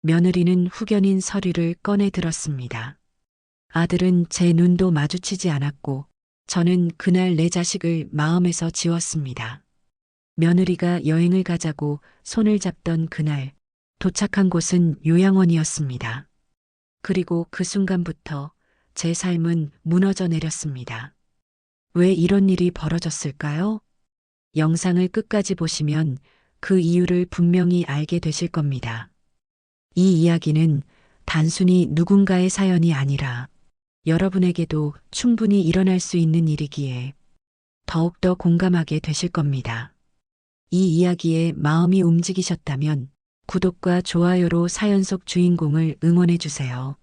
며느리는 후견인 서류를 꺼내 들었습니다. 아들은 제 눈도 마주치지 않았고 저는 그날 내 자식을 마음에서 지웠습니다. 며느리가 여행을 가자고 손을 잡던 그날 도착한 곳은 요양원이었습니다. 그리고 그 순간부터 제 삶은 무너져 내렸습니다. 왜 이런 일이 벌어졌을까요? 영상을 끝까지 보시면 그 이유를 분명히 알게 되실 겁니다. 이 이야기는 단순히 누군가의 사연이 아니라 여러분에게도 충분히 일어날 수 있는 일이기에 더욱더 공감하게 되실 겁니다. 이 이야기에 마음이 움직이셨다면 구독과 좋아요로 사연 속 주인공을 응원해 주세요.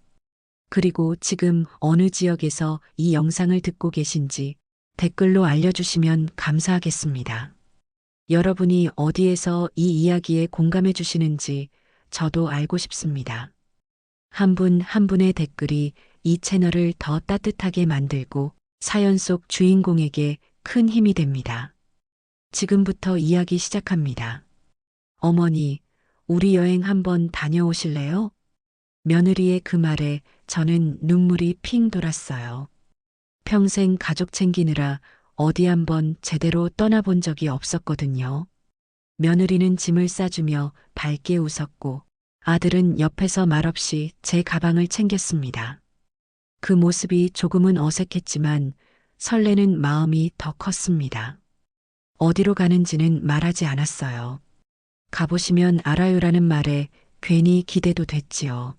그리고 지금 어느 지역에서 이 영상을 듣고 계신지 댓글로 알려주시면 감사하겠습니다. 여러분이 어디에서 이 이야기에 공감해 주시는지 저도 알고 싶습니다. 한 분 한 분의 댓글이 이 채널을 더 따뜻하게 만들고 사연 속 주인공에게 큰 힘이 됩니다. 지금부터 이야기 시작합니다. 어머니, 우리 여행 한번 다녀오실래요? 며느리의 그 말에 저는 눈물이 핑 돌았어요. 평생 가족 챙기느라 어디 한번 제대로 떠나본 적이 없었거든요. 며느리는 짐을 싸주며 밝게 웃었고 아들은 옆에서 말없이 제 가방을 챙겼습니다. 그 모습이 조금은 어색했지만 설레는 마음이 더 컸습니다. 어디로 가는지는 말하지 않았어요. 가보시면 알아요라는 말에 괜히 기대도 됐지요.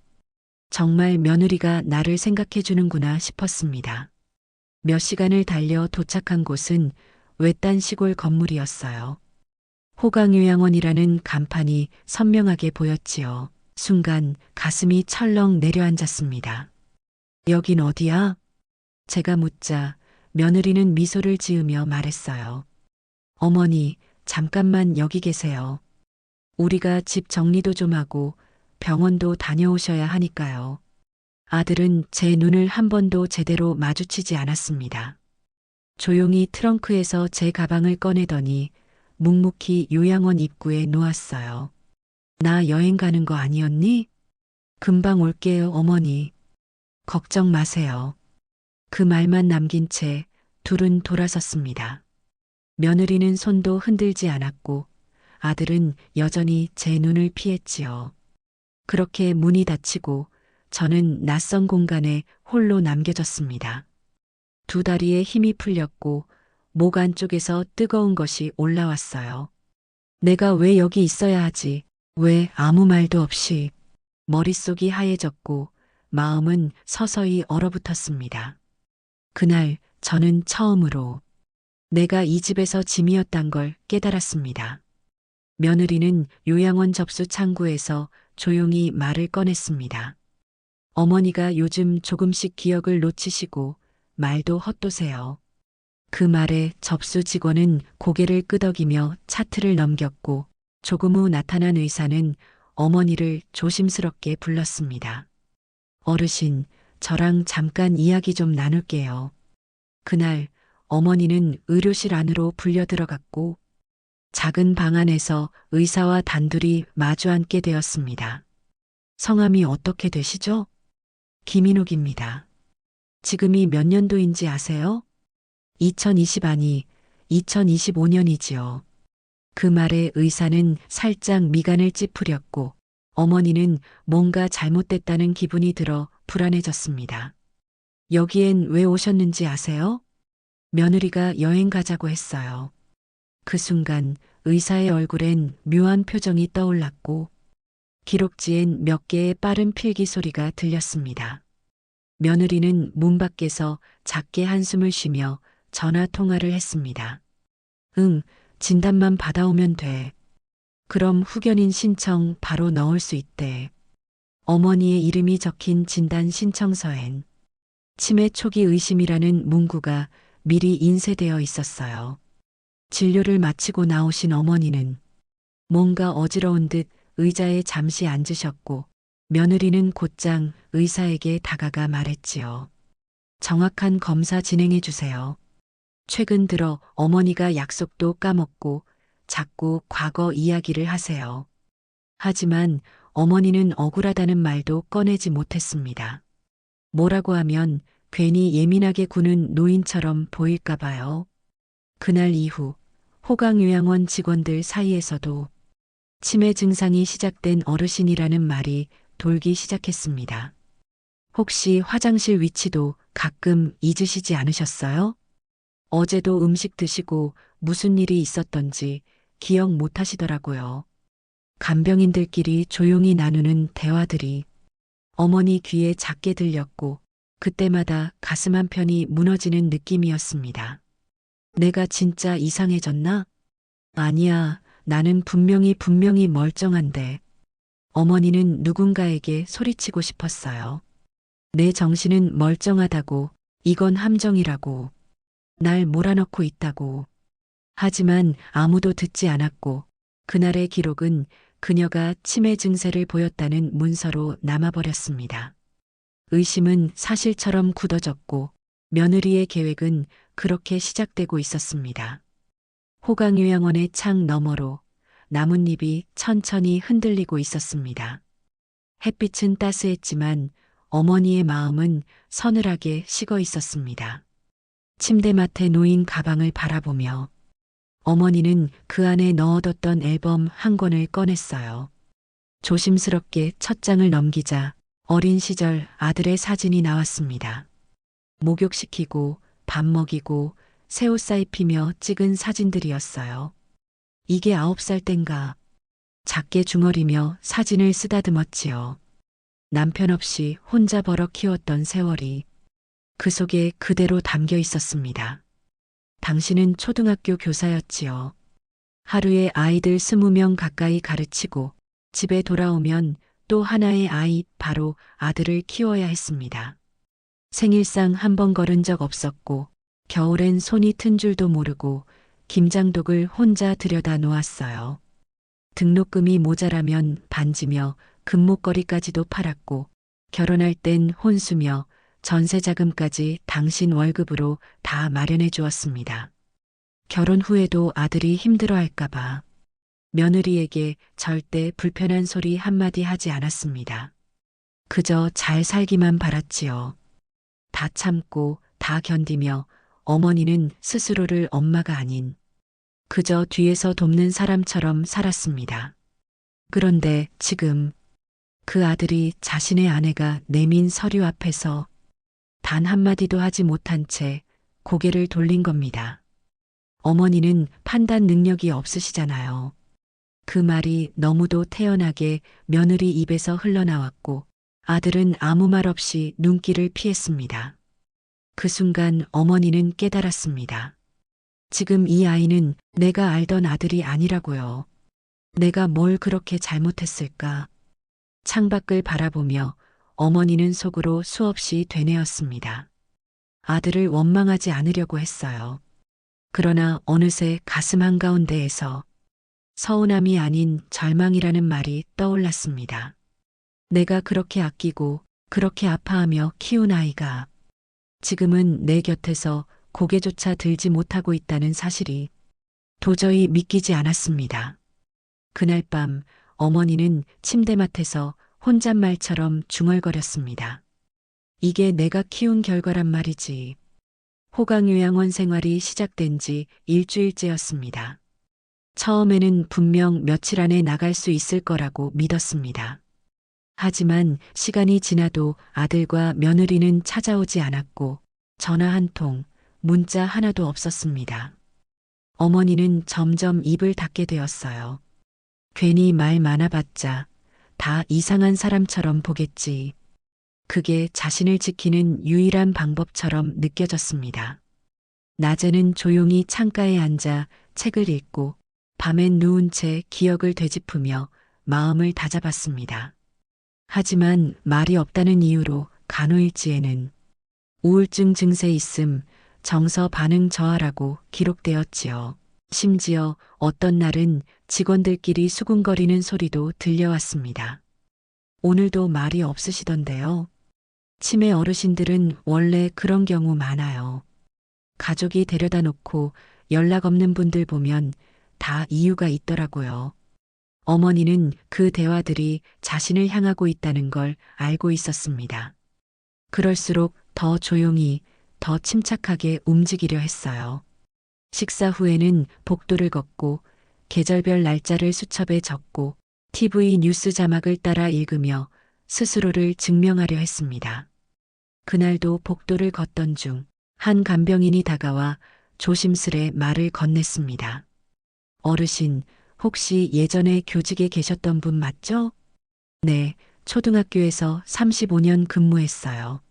정말 며느리가 나를 생각해 주는구나 싶었습니다. 몇 시간을 달려 도착한 곳은 외딴 시골 건물이었어요. 호강요양원이라는 간판이 선명하게 보였지요. 순간 가슴이 철렁 내려앉았습니다. 여긴 어디야? 제가 묻자 며느리는 미소를 지으며 말했어요. 어머니, 잠깐만 여기 계세요. 우리가 집 정리도 좀 하고 병원도 다녀오셔야 하니까요. 아들은 제 눈을 한 번도 제대로 마주치지 않았습니다. 조용히 트렁크에서 제 가방을 꺼내더니 묵묵히 요양원 입구에 놓았어요. 나 여행 가는 거 아니었니? 금방 올게요, 어머니. 걱정 마세요. 그 말만 남긴 채 둘은 돌아섰습니다. 며느리는 손도 흔들지 않았고 아들은 여전히 제 눈을 피했지요. 그렇게 문이 닫히고 저는 낯선 공간에 홀로 남겨졌습니다. 두 다리에 힘이 풀렸고 목 안쪽에서 뜨거운 것이 올라왔어요. 내가 왜 여기 있어야 하지? 왜 아무 말도 없이? 머릿속이 하얘졌고 마음은 서서히 얼어붙었습니다. 그날 저는 처음으로 내가 이 집에서 짐이었단 걸 깨달았습니다. 며느리는 요양원 접수 창구에서 조용히 말을 꺼냈습니다. 어머니가 요즘 조금씩 기억을 놓치시고 말도 헛도세요. 그 말에 접수 직원은 고개를 끄덕이며 차트를 넘겼고 조금 후 나타난 의사는 어머니를 조심스럽게 불렀습니다. 어르신, 저랑 잠깐 이야기 좀 나눌게요. 그날 어머니는 의료실 안으로 불려 들어갔고 작은 방 안에서 의사와 단둘이 마주 앉게 되었습니다. 성함이 어떻게 되시죠? 김인욱입니다. 지금이 몇 년도인지 아세요? 2020 아니, 2025년이지요. 그 말에 의사는 살짝 미간을 찌푸렸고 어머니는 뭔가 잘못됐다는 기분이 들어 불안해졌습니다. 여기엔 왜 오셨는지 아세요? 며느리가 여행 가자고 했어요. 그 순간 의사의 얼굴엔 묘한 표정이 떠올랐고 기록지엔 몇 개의 빠른 필기 소리가 들렸습니다. 며느리는 문 밖에서 작게 한숨을 쉬며 전화 통화를 했습니다. 응, 진단만 받아오면 돼. 그럼 후견인 신청 바로 넣을 수 있대. 어머니의 이름이 적힌 진단 신청서엔 치매 초기 의심이라는 문구가 미리 인쇄되어 있었어요. 진료를 마치고 나오신 어머니는 뭔가 어지러운 듯 의자에 잠시 앉으셨고 며느리는 곧장 의사에게 다가가 말했지요. 정확한 검사 진행해 주세요. 최근 들어 어머니가 약속도 까먹고 자꾸 과거 이야기를 하세요. 하지만 어머니는 억울하다는 말도 꺼내지 못했습니다. 뭐라고 하면 괜히 예민하게 구는 노인처럼 보일까 봐요. 그날 이후 호강요양원 직원들 사이에서도 치매 증상이 시작된 어르신이라는 말이 돌기 시작했습니다. 혹시 화장실 위치도 가끔 잊으시지 않으셨어요? 어제도 음식 드시고 무슨 일이 있었던지 기억 못 하시더라고요. 간병인들끼리 조용히 나누는 대화들이 어머니 귀에 작게 들렸고 그때마다 가슴 한편이 무너지는 느낌이었습니다. 내가 진짜 이상해졌나? 아니야, 나는 분명히 멀쩡한데. 어머니는 누군가에게 소리치고 싶었어요. 내 정신은 멀쩡하다고, 이건 함정이라고, 날 몰아넣고 있다고. 하지만 아무도 듣지 않았고, 그날의 기록은 그녀가 치매 증세를 보였다는 문서로 남아버렸습니다. 의심은 사실처럼 굳어졌고, 며느리의 계획은 그렇게 시작되고 있었습니다. 호강요양원의 창 너머로 나뭇잎이 천천히 흔들리고 있었습니다. 햇빛은 따스했지만 어머니의 마음은 서늘하게 식어 있었습니다. 침대맡에 놓인 가방을 바라보며 어머니는 그 안에 넣어뒀던 앨범 한 권을 꺼냈어요. 조심스럽게 첫 장을 넘기자 어린 시절 아들의 사진이 나왔습니다. 목욕시키고 밥 먹이고 새 옷 사입히며 찍은 사진들이었어요. 이게 9살 땐가 작게 중얼이며 사진을 쓰다듬었지요. 남편 없이 혼자 벌어 키웠던 세월이 그 속에 그대로 담겨 있었습니다. 당신은 초등학교 교사였지요. 하루에 아이들 20명 가까이 가르치고 집에 돌아오면 또 하나의 아이, 바로 아들을 키워야 했습니다. 생일상 한 번 걸은 적 없었고 겨울엔 손이 튼 줄도 모르고 김장독을 혼자 들여다 놓았어요. 등록금이 모자라면 반지며 금목걸이까지도 팔았고 결혼할 땐 혼수며 전세자금까지 당신 월급으로 다 마련해 주었습니다. 결혼 후에도 아들이 힘들어할까봐 며느리에게 절대 불편한 소리 한마디 하지 않았습니다. 그저 잘 살기만 바랐지요. 다 참고 다 견디며 어머니는 스스로를 엄마가 아닌 그저 뒤에서 돕는 사람처럼 살았습니다. 그런데 지금 그 아들이 자신의 아내가 내민 서류 앞에서 단 한마디도 하지 못한 채 고개를 돌린 겁니다. 어머니는 판단 능력이 없으시잖아요. 그 말이 너무도 태연하게 며느리 입에서 흘러나왔고 아들은 아무 말 없이 눈길을 피했습니다. 그 순간 어머니는 깨달았습니다. 지금 이 아이는 내가 알던 아들이 아니라고요. 내가 뭘 그렇게 잘못했을까? 창밖을 바라보며 어머니는 속으로 수없이 되뇌었습니다. 아들을 원망하지 않으려고 했어요. 그러나 어느새 가슴 한가운데에서 서운함이 아닌 절망이라는 말이 떠올랐습니다. 내가 그렇게 아끼고 그렇게 아파하며 키운 아이가 지금은 내 곁에서 고개조차 들지 못하고 있다는 사실이 도저히 믿기지 않았습니다. 그날 밤 어머니는 침대맡에서 혼잣말처럼 중얼거렸습니다. 이게 내가 키운 결과란 말이지. 호강요양원 생활이 시작된 지 일주일째였습니다. 처음에는 분명 며칠 안에 나갈 수 있을 거라고 믿었습니다. 하지만 시간이 지나도 아들과 며느리는 찾아오지 않았고 전화 한 통, 문자 하나도 없었습니다. 어머니는 점점 입을 닫게 되었어요. 괜히 말 많아봤자 다 이상한 사람처럼 보겠지. 그게 자신을 지키는 유일한 방법처럼 느껴졌습니다. 낮에는 조용히 창가에 앉아 책을 읽고 밤엔 누운 채 기억을 되짚으며 마음을 다잡았습니다. 하지만 말이 없다는 이유로 간호일지에는 우울증 증세 있음, 정서 반응 저하라고 기록되었지요. 심지어 어떤 날은 직원들끼리 수군거리는 소리도 들려왔습니다. 오늘도 말이 없으시던데요. 치매 어르신들은 원래 그런 경우 많아요. 가족이 데려다 놓고 연락 없는 분들 보면 다 이유가 있더라고요. 어머니는 그 대화들이 자신을 향하고 있다는 걸 알고 있었습니다. 그럴수록 더 조용히, 더 침착하게 움직이려 했어요. 식사 후에는 복도를 걷고 계절별 날짜를 수첩에 적고 TV 뉴스 자막을 따라 읽으며 스스로를 증명하려 했습니다. 그날도 복도를 걷던 중 한 간병인이 다가와 조심스레 말을 건넸습니다. 어르신, 혹시 예전에 교직에 계셨던 분 맞죠? 네, 초등학교에서 35년 근무했어요.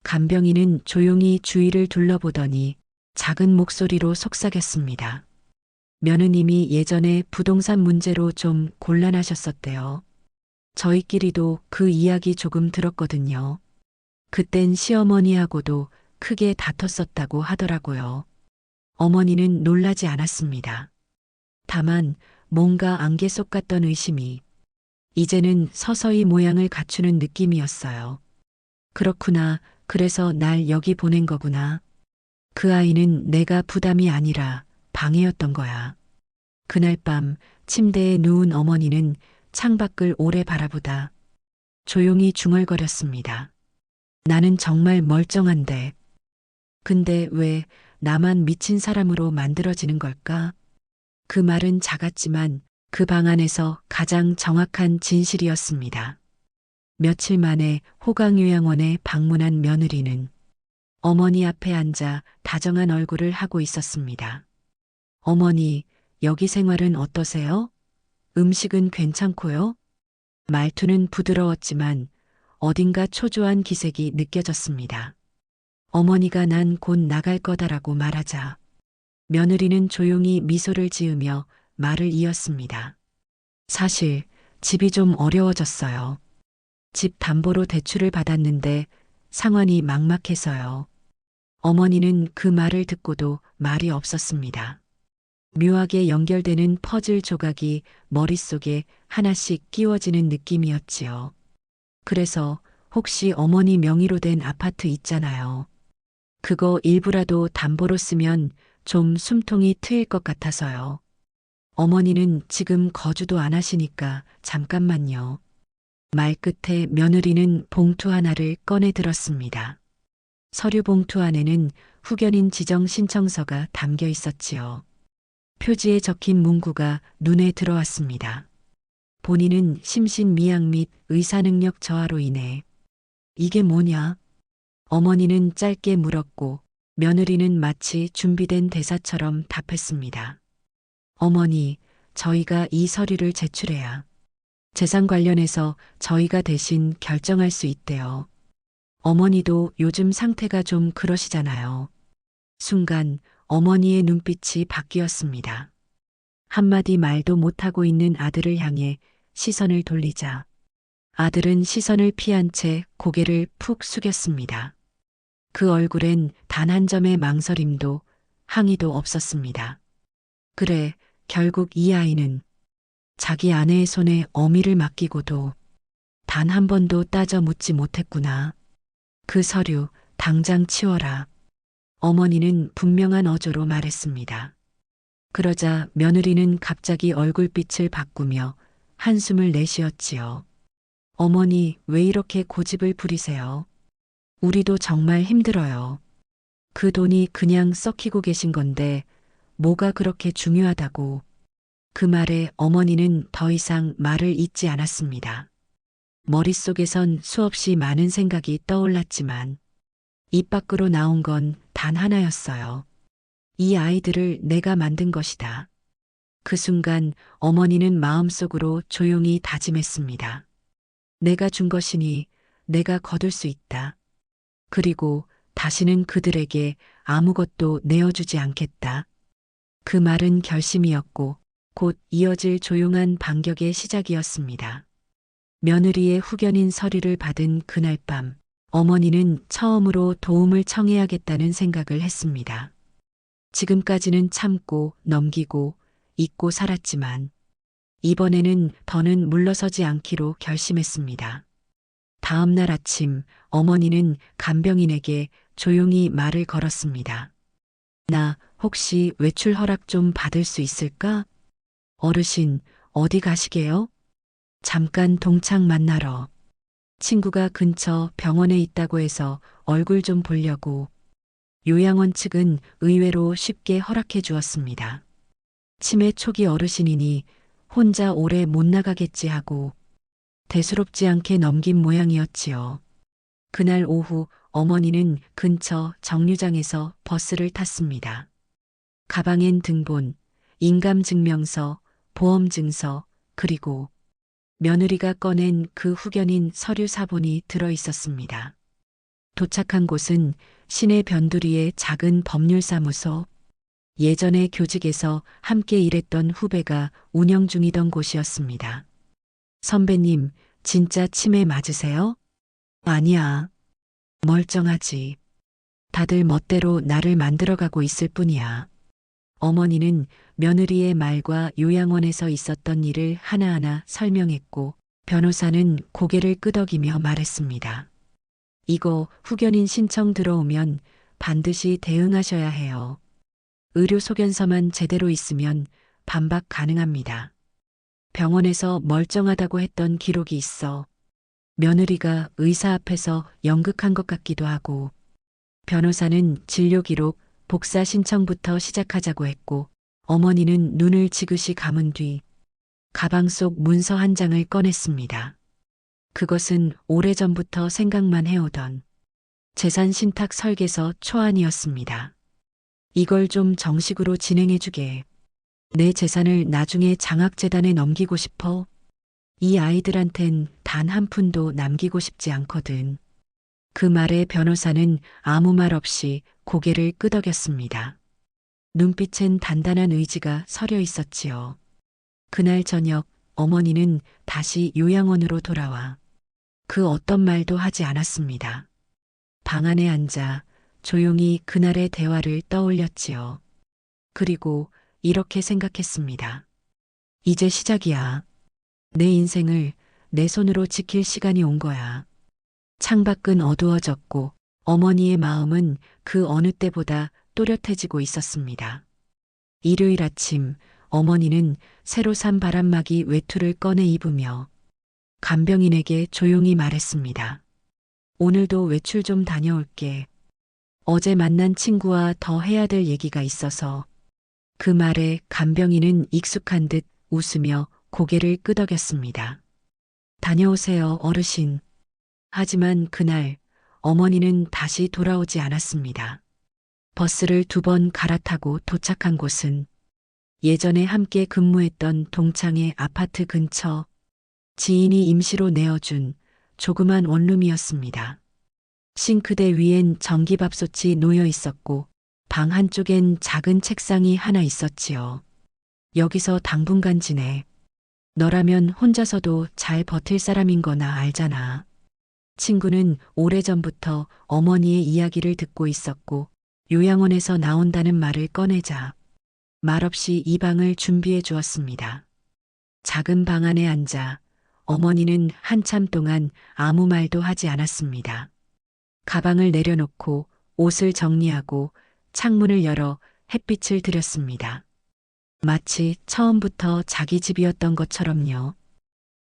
간병인은 조용히 주위를 둘러보더니 작은 목소리로 속삭였습니다. 며느님이 예전에 부동산 문제로 좀 곤란하셨었대요. 저희끼리도 그 이야기 조금 들었거든요. 그땐 시어머니하고도 크게 다퉜었다고 하더라고요. 어머니는 놀라지 않았습니다. 다만 뭔가 안개 속 같던 의심이 이제는 서서히 모양을 갖추는 느낌이었어요. 그렇구나. 그래서 날 여기 보낸 거구나. 그 아이는 내가 부담이 아니라 방해였던 거야. 그날 밤 침대에 누운 어머니는 창밖을 오래 바라보다 조용히 중얼거렸습니다. 나는 정말 멀쩡한데. 근데 왜 나만 미친 사람으로 만들어지는 걸까? 그 말은 작았지만 그 방 안에서 가장 정확한 진실이었습니다. 며칠 만에 호강요양원에 방문한 며느리는 어머니 앞에 앉아 다정한 얼굴을 하고 있었습니다. 어머니, 여기 생활은 어떠세요? 음식은 괜찮고요? 말투는 부드러웠지만 어딘가 초조한 기색이 느껴졌습니다. 어머니가 난 곧 나갈 거다라고 말하자 며느리는 조용히 미소를 지으며 말을 이었습니다. 사실 집이 좀 어려워졌어요. 집 담보로 대출을 받았는데 상환이 막막해서요. 어머니는 그 말을 듣고도 말이 없었습니다. 묘하게 연결되는 퍼즐 조각이 머릿속에 하나씩 끼워지는 느낌이었지요. 그래서 혹시 어머니 명의로 된 아파트 있잖아요. 그거 일부라도 담보로 쓰면 좀 숨통이 트일 것 같아서요. 어머니는 지금 거주도 안 하시니까 잠깐만요. 말 끝에 며느리는 봉투 하나를 꺼내 들었습니다. 서류 봉투 안에는 후견인 지정 신청서가 담겨 있었지요. 표지에 적힌 문구가 눈에 들어왔습니다. 본인은 심신미약 및 의사능력 저하로 인해. 이게 뭐냐? 어머니는 짧게 물었고 며느리는 마치 준비된 대사처럼 답했습니다. 어머니, 저희가 이 서류를 제출해야 재산 관련해서 저희가 대신 결정할 수 있대요. 어머니도 요즘 상태가 좀 그러시잖아요. 순간 어머니의 눈빛이 바뀌었습니다. 한마디 말도 못하고 있는 아들을 향해 시선을 돌리자 아들은 시선을 피한 채 고개를 푹 숙였습니다. 그 얼굴엔 단 한 점의 망설임도 항의도 없었습니다. 그래, 결국 이 아이는 자기 아내의 손에 어미를 맡기고도 단 한 번도 따져 묻지 못했구나. 그 서류 당장 치워라. 어머니는 분명한 어조로 말했습니다. 그러자 며느리는 갑자기 얼굴빛을 바꾸며 한숨을 내쉬었지요. 어머니, 왜 이렇게 고집을 부리세요? 우리도 정말 힘들어요. 그 돈이 그냥 썩히고 계신 건데 뭐가 그렇게 중요하다고. 그 말에 어머니는 더 이상 말을 잇지 않았습니다. 머릿속에선 수없이 많은 생각이 떠올랐지만 입 밖으로 나온 건 단 하나였어요. 이 아이들을 내가 만든 것이다. 그 순간 어머니는 마음속으로 조용히 다짐했습니다. 내가 준 것이니 내가 거둘 수 있다. 그리고 다시는 그들에게 아무것도 내어주지 않겠다. 그 말은 결심이었고 곧 이어질 조용한 반격의 시작이었습니다. 며느리의 후견인 서류를 받은 그날 밤 어머니는 처음으로 도움을 청해야겠다는 생각을 했습니다. 지금까지는 참고 넘기고 잊고 살았지만 이번에는 더는 물러서지 않기로 결심했습니다. 다음 날 아침 어머니는 간병인에게 조용히 말을 걸었습니다. 나 혹시 외출 허락 좀 받을 수 있을까? 어르신, 어디 가시게요? 잠깐 동창 만나러. 친구가 근처 병원에 있다고 해서 얼굴 좀 보려고. 요양원 측은 의외로 쉽게 허락해 주었습니다. 치매 초기 어르신이니 혼자 오래 못 나가겠지 하고 대수롭지 않게 넘긴 모양이었지요. 그날 오후 어머니는 근처 정류장에서 버스를 탔습니다. 가방엔 등본, 인감증명서, 보험증서, 그리고 며느리가 꺼낸 그 후견인 서류 사본이 들어 있었습니다. 도착한 곳은 시내 변두리의 작은 법률사무소. 예전에 교직에서 함께 일했던 후배가 운영 중이던 곳이었습니다. 선배님, 진짜 치매 맞으세요? 아니야. 멀쩡하지. 다들 멋대로 나를 만들어가고 있을 뿐이야. 어머니는 며느리의 말과 요양원에서 있었던 일을 하나하나 설명했고, 변호사는 고개를 끄덕이며 말했습니다. 이거 후견인 신청 들어오면 반드시 대응하셔야 해요. 의료 소견서만 제대로 있으면 반박 가능합니다. 병원에서 멀쩡하다고 했던 기록이 있어. 며느리가 의사 앞에서 연극한 것 같기도 하고, 변호사는 진료 기록, 복사 신청부터 시작하자고 했고, 어머니는 눈을 지그시 감은 뒤 가방 속 문서 한 장을 꺼냈습니다. 그것은 오래전부터 생각만 해오던 재산 신탁 설계서 초안이었습니다. 이걸 좀 정식으로 진행해주게. 내 재산을 나중에 장학재단에 넘기고 싶어. 이 아이들한텐 단 한 푼도 남기고 싶지 않거든. 그 말에 변호사는 아무 말 없이 고개를 끄덕였습니다. 눈빛엔 단단한 의지가 서려 있었지요. 그날 저녁 어머니는 다시 요양원으로 돌아와 그 어떤 말도 하지 않았습니다. 방 안에 앉아 조용히 그날의 대화를 떠올렸지요. 그리고 이렇게 생각했습니다. 이제 시작이야. 내 인생을 내 손으로 지킬 시간이 온 거야. 창밖은 어두워졌고 어머니의 마음은 그 어느 때보다 또렷해지고 있었습니다. 일요일 아침 어머니는 새로 산 바람막이 외투를 꺼내 입으며 간병인에게 조용히 말했습니다. 오늘도 외출 좀 다녀올게. 어제 만난 친구와 더 해야 될 얘기가 있어서. 그 말에 간병인은 익숙한 듯 웃으며 고개를 끄덕였습니다. 다녀오세요, 어르신. 하지만 그날 어머니는 다시 돌아오지 않았습니다. 버스를 2번 갈아타고 도착한 곳은 예전에 함께 근무했던 동창의 아파트 근처, 지인이 임시로 내어준 조그만 원룸이었습니다. 싱크대 위엔 전기밥솥이 놓여 있었고 방 한쪽엔 작은 책상이 하나 있었지요. 여기서 당분간 지내. 너라면 혼자서도 잘 버틸 사람인 거나 알잖아. 친구는 오래전부터 어머니의 이야기를 듣고 있었고 요양원에서 나온다는 말을 꺼내자 말없이 이 방을 준비해 주었습니다. 작은 방 안에 앉아 어머니는 한참 동안 아무 말도 하지 않았습니다. 가방을 내려놓고 옷을 정리하고 창문을 열어 햇빛을 들였습니다. 마치 처음부터 자기 집이었던 것처럼요.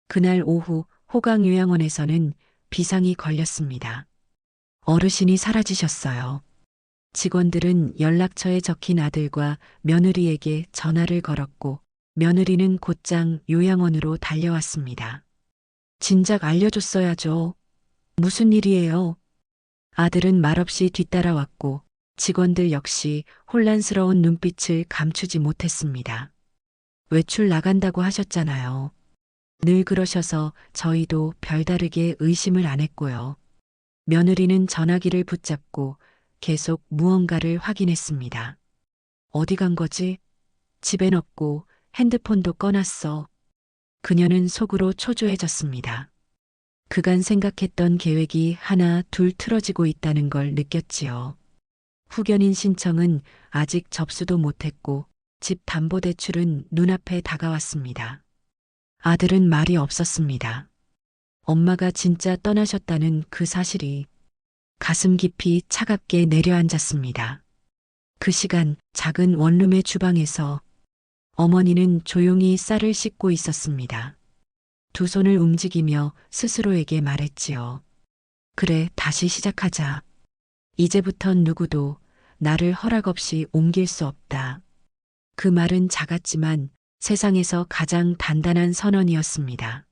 그날 오후 호강요양원에서는 비상이 걸렸습니다. 어르신이 사라지셨어요. 직원들은 연락처에 적힌 아들과 며느리에게 전화를 걸었고 며느리는 곧장 요양원으로 달려왔습니다. 진작 알려줬어야죠. 무슨 일이에요? 아들은 말없이 뒤따라왔고 직원들 역시 혼란스러운 눈빛을 감추지 못했습니다. 외출 나간다고 하셨잖아요. 늘 그러셔서 저희도 별다르게 의심을 안 했고요. 며느리는 전화기를 붙잡고 계속 무언가를 확인했습니다. 어디 간 거지? 집엔 없고 핸드폰도 꺼놨어. 그녀는 속으로 초조해졌습니다. 그간 생각했던 계획이 하나 둘 틀어지고 있다는 걸 느꼈지요. 후견인 신청은 아직 접수도 못했고 집 담보대출은 눈앞에 다가왔습니다. 아들은 말이 없었습니다. 엄마가 진짜 떠나셨다는 그 사실이 가슴 깊이 차갑게 내려앉았습니다. 그 시간 작은 원룸의 주방에서 어머니는 조용히 쌀을 씻고 있었습니다. 두 손을 움직이며 스스로에게 말했지요. 그래, 다시 시작하자. 이제부턴 누구도 나를 허락 없이 옮길 수 없다. 그 말은 작았지만 세상에서 가장 단단한 선언이었습니다.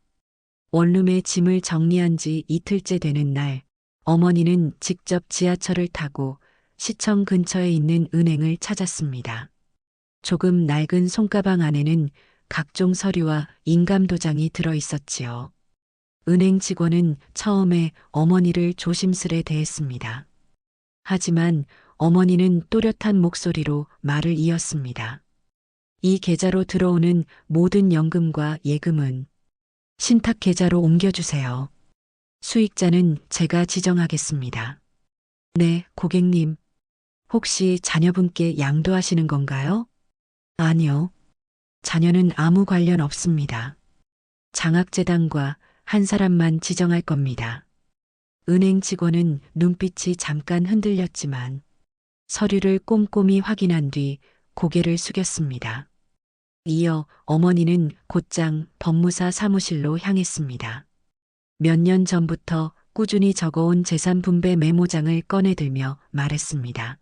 원룸에 짐을 정리한 지 이틀째 되는 날, 어머니는 직접 지하철을 타고 시청 근처에 있는 은행을 찾았습니다. 조금 낡은 손가방 안에는 각종 서류와 인감도장이 들어 있었지요. 은행 직원은 처음에 어머니를 조심스레 대했습니다. 하지만 어머니는 또렷한 목소리로 말을 이었습니다. 이 계좌로 들어오는 모든 연금과 예금은 신탁 계좌로 옮겨주세요. 수익자는 제가 지정하겠습니다. 네, 고객님. 혹시 자녀분께 양도하시는 건가요? 아니요. 자녀는 아무 관련 없습니다. 장학재단과 한 사람만 지정할 겁니다. 은행 직원은 눈빛이 잠깐 흔들렸지만 서류를 꼼꼼히 확인한 뒤 고개를 숙였습니다. 이어 어머니는 곧장 법무사 사무실로 향했습니다. 몇 년 전부터 꾸준히 적어온 재산 분배 메모장을 꺼내들며 말했습니다.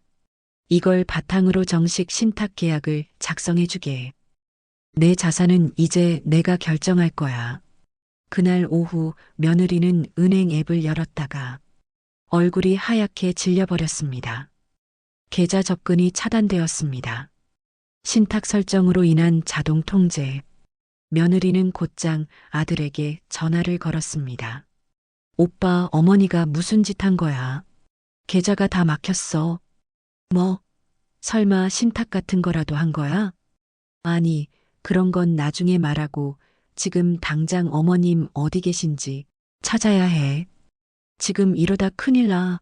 이걸 바탕으로 정식 신탁 계약을 작성해 주게. 내 자산은 이제 내가 결정할 거야. 그날 오후 며느리는 은행 앱을 열었다가 얼굴이 하얗게 질려버렸습니다. 계좌 접근이 차단되었습니다. 신탁 설정으로 인한 자동 통제. 며느리는 곧장 아들에게 전화를 걸었습니다. 오빠, 어머니가 무슨 짓 한 거야? 계좌가 다 막혔어. 뭐? 설마 신탁 같은 거라도 한 거야? 아니, 그런 건 나중에 말하고 지금 당장 어머님 어디 계신지 찾아야 해. 지금 이러다 큰일 나.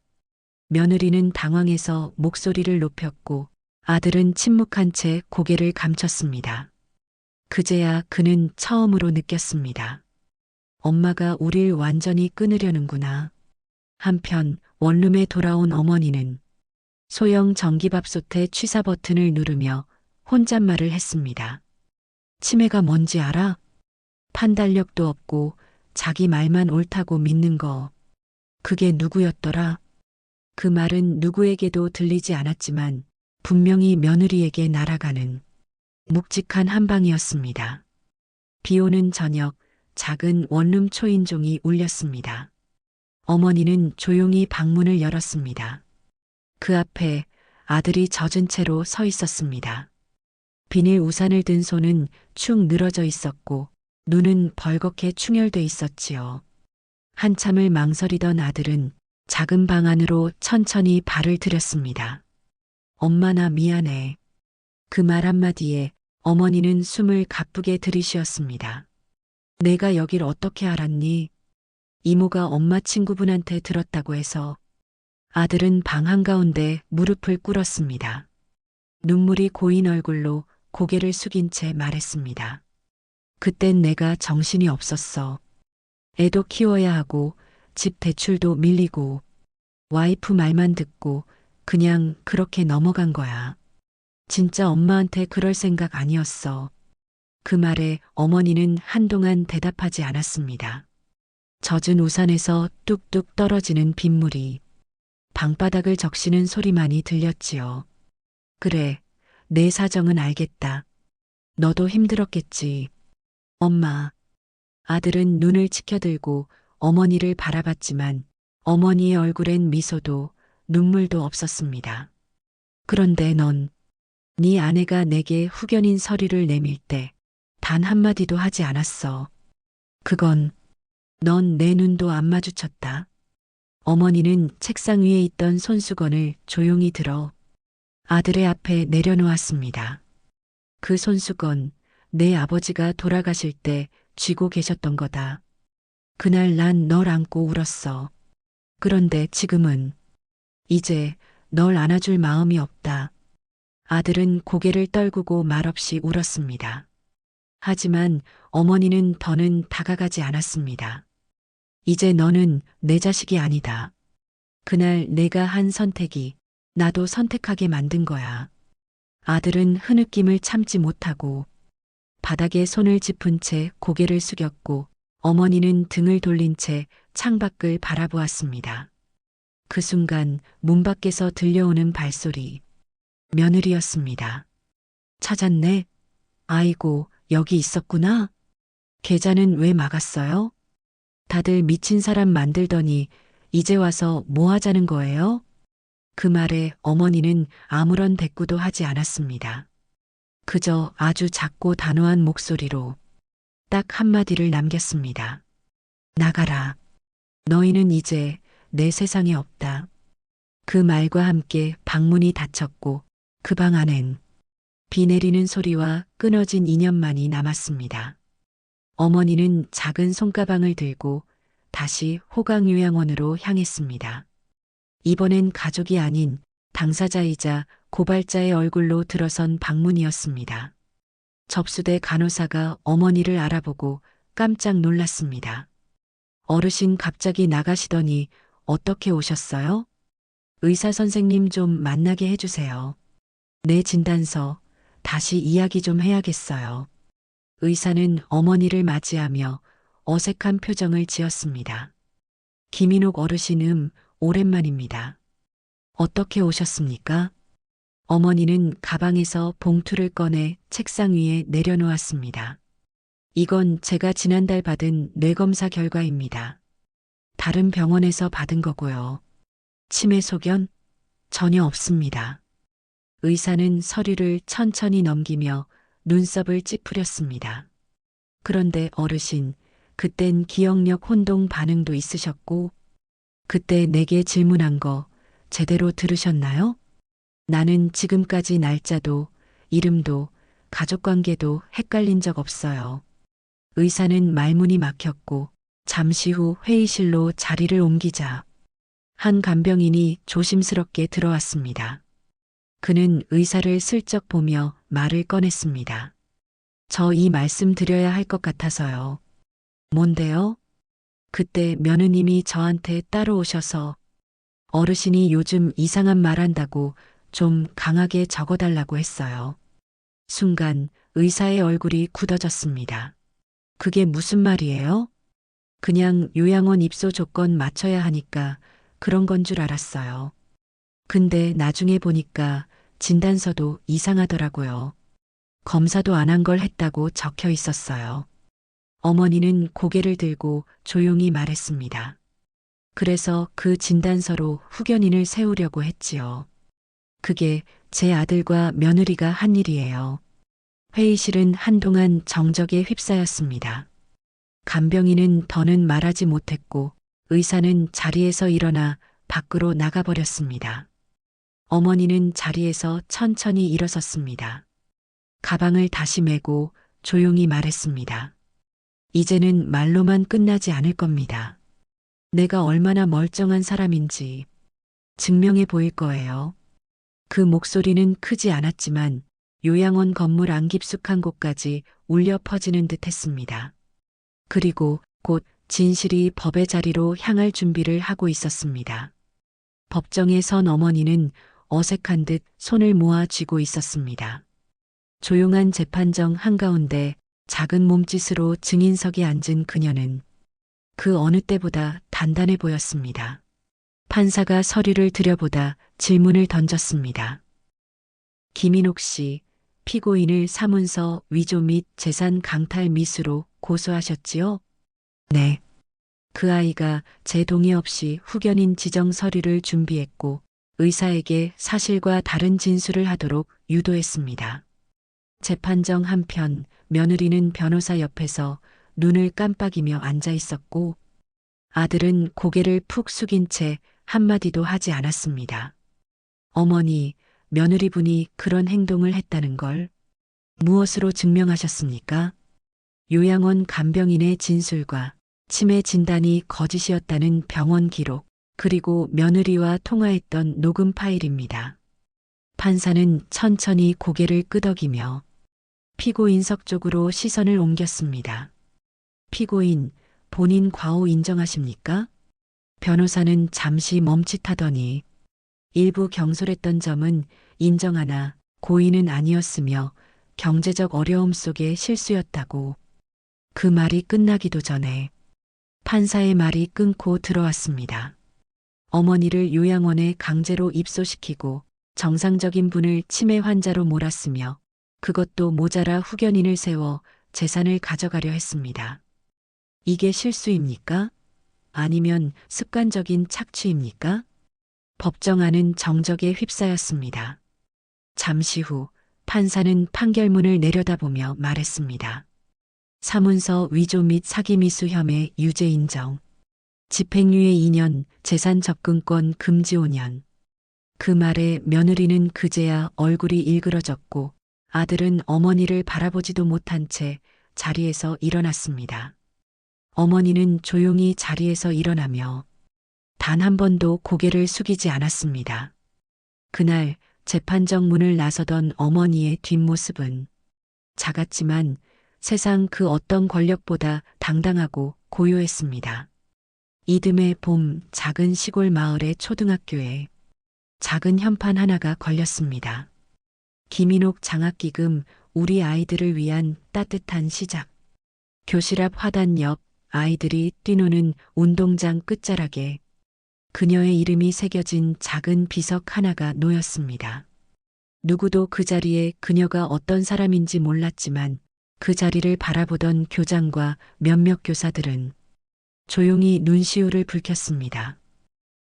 며느리는 당황해서 목소리를 높였고 아들은 침묵한 채 고개를 감췄습니다. 그제야 그는 처음으로 느꼈습니다. 엄마가 우릴 완전히 끊으려는구나. 한편 원룸에 돌아온 어머니는 소형 전기밥솥의 취사 버튼을 누르며 혼잣말을 했습니다. 치매가 뭔지 알아? 판단력도 없고 자기 말만 옳다고 믿는 거. 그게 누구였더라? 그 말은 누구에게도 들리지 않았지만 분명히 며느리에게 날아가는 묵직한 한방이었습니다. 비 오는 저녁, 작은 원룸 초인종이 울렸습니다. 어머니는 조용히 방문을 열었습니다. 그 앞에 아들이 젖은 채로 서 있었습니다. 비닐 우산을 든 손은 축 늘어져 있었고 눈은 벌겋게 충혈돼 있었지요. 한참을 망설이던 아들은 작은 방 안으로 천천히 발을 들였습니다. 엄마, 나 미안해. 그 말 한마디에 어머니는 숨을 가쁘게 들이쉬었습니다. 내가 여길 어떻게 알았니? 이모가 엄마 친구분한테 들었다고 해서. 아들은 방 한가운데 무릎을 꿇었습니다. 눈물이 고인 얼굴로 고개를 숙인 채 말했습니다. 그땐 내가 정신이 없었어. 애도 키워야 하고 집 대출도 밀리고 와이프 말만 듣고 그냥 그렇게 넘어간 거야. 진짜 엄마한테 그럴 생각 아니었어. 그 말에 어머니는 한동안 대답하지 않았습니다. 젖은 우산에서 뚝뚝 떨어지는 빗물이 방바닥을 적시는 소리만이 들렸지요. 그래, 내 사정은 알겠다. 너도 힘들었겠지. 엄마. 아들은 눈을 치켜들고 어머니를 바라봤지만 어머니의 얼굴엔 미소도 눈물도 없었습니다. 그런데 넌, 네 아내가 내게 후견인 서류를 내밀 때 단 한마디도 하지 않았어. 그건 넌 내 눈도 안 마주쳤다. 어머니는 책상 위에 있던 손수건을 조용히 들어 아들의 앞에 내려놓았습니다. 그 손수건, 내 아버지가 돌아가실 때 쥐고 계셨던 거다. 그날 난 널 안고 울었어. 그런데 지금은 이제 널 안아줄 마음이 없다. 아들은 고개를 떨구고 말없이 울었습니다. 하지만 어머니는 더는 다가가지 않았습니다. 이제 너는 내 자식이 아니다. 그날 내가 한 선택이 나도 선택하게 만든 거야. 아들은 흐느낌을 참지 못하고 바닥에 손을 짚은 채 고개를 숙였고 어머니는 등을 돌린 채 창밖을 바라보았습니다. 그 순간 문 밖에서 들려오는 발소리. 며느리였습니다. 찾았네. 아이고, 여기 있었구나. 계좌는 왜 막았어요? 다들 미친 사람 만들더니 이제 와서 뭐 하자는 거예요? 그 말에 어머니는 아무런 대꾸도 하지 않았습니다. 그저 아주 작고 단호한 목소리로 딱 한마디를 남겼습니다. 나가라. 너희는 이제 내 세상에 없다. 그 말과 함께 방문이 닫혔고 그 방 안엔 비 내리는 소리와 끊어진 인연만이 남았습니다. 어머니는 작은 손가방을 들고 다시 호강요양원으로 향했습니다. 이번엔 가족이 아닌 당사자이자 고발자의 얼굴로 들어선 방문이었습니다. 접수대 간호사가 어머니를 알아보고 깜짝 놀랐습니다. 어르신 갑자기 나가시더니 어떻게 오셨어요? 의사 선생님 좀 만나게 해주세요. 내 진단서 다시 이야기 좀 해야겠어요. 의사는 어머니를 맞이하며 어색한 표정을 지었습니다. 김인옥 어르신 오랜만입니다. 어떻게 오셨습니까? 어머니는 가방에서 봉투를 꺼내 책상 위에 내려놓았습니다. 이건 제가 지난달 받은 뇌검사 결과입니다. 다른 병원에서 받은 거고요. 치매 소견? 전혀 없습니다. 의사는 서류를 천천히 넘기며 눈썹을 찌푸렸습니다. 그런데 어르신, 그땐 기억력 혼동 반응도 있으셨고, 그때 내게 질문한 거 제대로 들으셨나요? 나는 지금까지 날짜도, 이름도, 가족관계도 헷갈린 적 없어요. 의사는 말문이 막혔고, 잠시 후 회의실로 자리를 옮기자 한 간병인이 조심스럽게 들어왔습니다. 그는 의사를 슬쩍 보며 말을 꺼냈습니다. 저 이 말씀 드려야 할 것 같아서요. 뭔데요? 그때 며느님이 저한테 따로 오셔서 어르신이 요즘 이상한 말 한다고 좀 강하게 적어달라고 했어요. 순간 의사의 얼굴이 굳어졌습니다. 그게 무슨 말이에요? 그냥 요양원 입소 조건 맞춰야 하니까 그런 건 줄 알았어요. 근데 나중에 보니까 진단서도 이상하더라고요. 검사도 안 한 걸 했다고 적혀 있었어요. 어머니는 고개를 들고 조용히 말했습니다. 그래서 그 진단서로 후견인을 세우려고 했지요. 그게 제 아들과 며느리가 한 일이에요. 회의실은 한동안 정적에 휩싸였습니다. 간병인은 더는 말하지 못했고 의사는 자리에서 일어나 밖으로 나가버렸습니다. 어머니는 자리에서 천천히 일어섰습니다. 가방을 다시 메고 조용히 말했습니다. 이제는 말로만 끝나지 않을 겁니다. 내가 얼마나 멀쩡한 사람인지 증명해 보일 거예요. 그 목소리는 크지 않았지만 요양원 건물 안 깊숙한 곳까지 울려 퍼지는 듯 했습니다. 그리고 곧 진실이 법의 자리로 향할 준비를 하고 있었습니다. 법정에 선 어머니는 어색한 듯 손을 모아 쥐고 있었습니다. 조용한 재판정 한가운데 작은 몸짓으로 증인석에 앉은 그녀는 그 어느 때보다 단단해 보였습니다. 판사가 서류를 들여보다 질문을 던졌습니다. 김인옥 씨, 피고인을 사문서 위조 및 재산 강탈 미수로 고소하셨지요? 네. 그 아이가 제 동의 없이 후견인 지정 서류를 준비했고 의사에게 사실과 다른 진술을 하도록 유도했습니다. 재판정 한편 며느리는 변호사 옆에서 눈을 깜빡이며 앉아 있었고 아들은 고개를 푹 숙인 채 한마디도 하지 않았습니다. 어머니, 며느리분이 그런 행동을 했다는 걸 무엇으로 증명하셨습니까? 요양원 간병인의 진술과 치매 진단이 거짓이었다는 병원 기록, 그리고 며느리와 통화했던 녹음 파일입니다. 판사는 천천히 고개를 끄덕이며 피고인석 쪽으로 시선을 옮겼습니다. 피고인, 본인 과오 인정하십니까? 변호사는 잠시 멈칫하더니 일부 경솔했던 점은 인정하나 고의는 아니었으며 경제적 어려움 속의 실수였다고. 그 말이 끝나기도 전에 판사의 말이 끊고 들어왔습니다. 어머니를 요양원에 강제로 입소시키고 정상적인 분을 치매 환자로 몰았으며 그것도 모자라 후견인을 세워 재산을 가져가려 했습니다. 이게 실수입니까? 아니면 습관적인 착취입니까? 법정안은 정적에 휩싸였습니다. 잠시 후 판사는 판결문을 내려다보며 말했습니다. 사문서 위조 및 사기미수 혐의 유죄 인정. 집행유예 2년, 재산 접근권 금지 5년. 그 말에 며느리는 그제야 얼굴이 일그러졌고 아들은 어머니를 바라보지도 못한 채 자리에서 일어났습니다. 어머니는 조용히 자리에서 일어나며 단 한 번도 고개를 숙이지 않았습니다. 그날 재판정 문을 나서던 어머니의 뒷모습은 작았지만 세상 그 어떤 권력보다 당당하고 고요했습니다. 이듬해 봄 작은 시골 마을의 초등학교에 작은 현판 하나가 걸렸습니다. 김인옥 장학기금 우리 아이들을 위한 따뜻한 시작. 교실 앞 화단 옆 아이들이 뛰노는 운동장 끝자락에 그녀의 이름이 새겨진 작은 비석 하나가 놓였습니다. 누구도 그 자리에 그녀가 어떤 사람인지 몰랐지만 그 자리를 바라보던 교장과 몇몇 교사들은 조용히 눈시울을 붉혔습니다.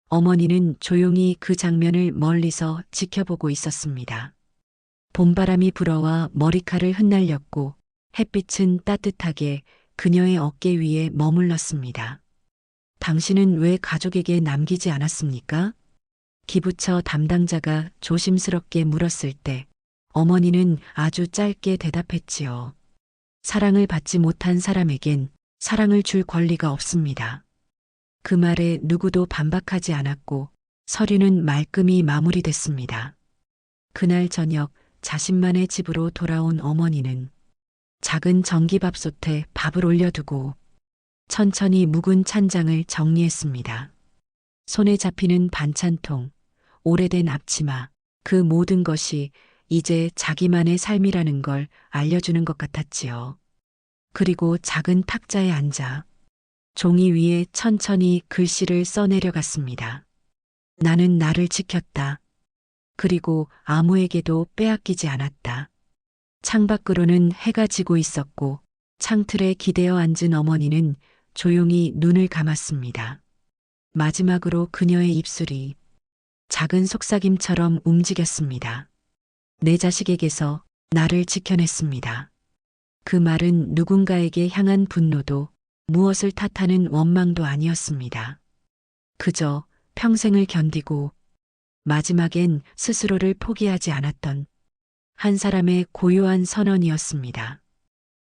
어머니는 조용히 그 장면을 멀리서 지켜보고 있었습니다. 봄바람이 불어와 머리칼을 흩날렸고 햇빛은 따뜻하게 그녀의 어깨 위에 머물렀습니다. 당신은 왜 가족에게 남기지 않았습니까? 기부처 담당자가 조심스럽게 물었을 때 어머니는 아주 짧게 대답했지요. 사랑을 받지 못한 사람에겐 사랑을 줄 권리가 없습니다. 그 말에 누구도 반박하지 않았고 서류는 말끔히 마무리됐습니다. 그날 저녁 자신만의 집으로 돌아온 어머니는 작은 전기밥솥에 밥을 올려두고 천천히 묵은 찬장을 정리했습니다. 손에 잡히는 반찬통, 오래된 앞치마, 그 모든 것이 이제 자기만의 삶이라는 걸 알려주는 것 같았지요. 그리고 작은 탁자에 앉아 종이 위에 천천히 글씨를 써내려갔습니다. 나는 나를 지켰다. 그리고 아무에게도 빼앗기지 않았다. 창밖으로는 해가 지고 있었고 창틀에 기대어 앉은 어머니는 조용히 눈을 감았습니다. 마지막으로 그녀의 입술이 작은 속삭임처럼 움직였습니다. 내 자식에게서 나를 지켜냈습니다. 그 말은 누군가에게 향한 분노도 무엇을 탓하는 원망도 아니었습니다. 그저 평생을 견디고 마지막엔 스스로를 포기하지 않았던 한 사람의 고요한 선언이었습니다.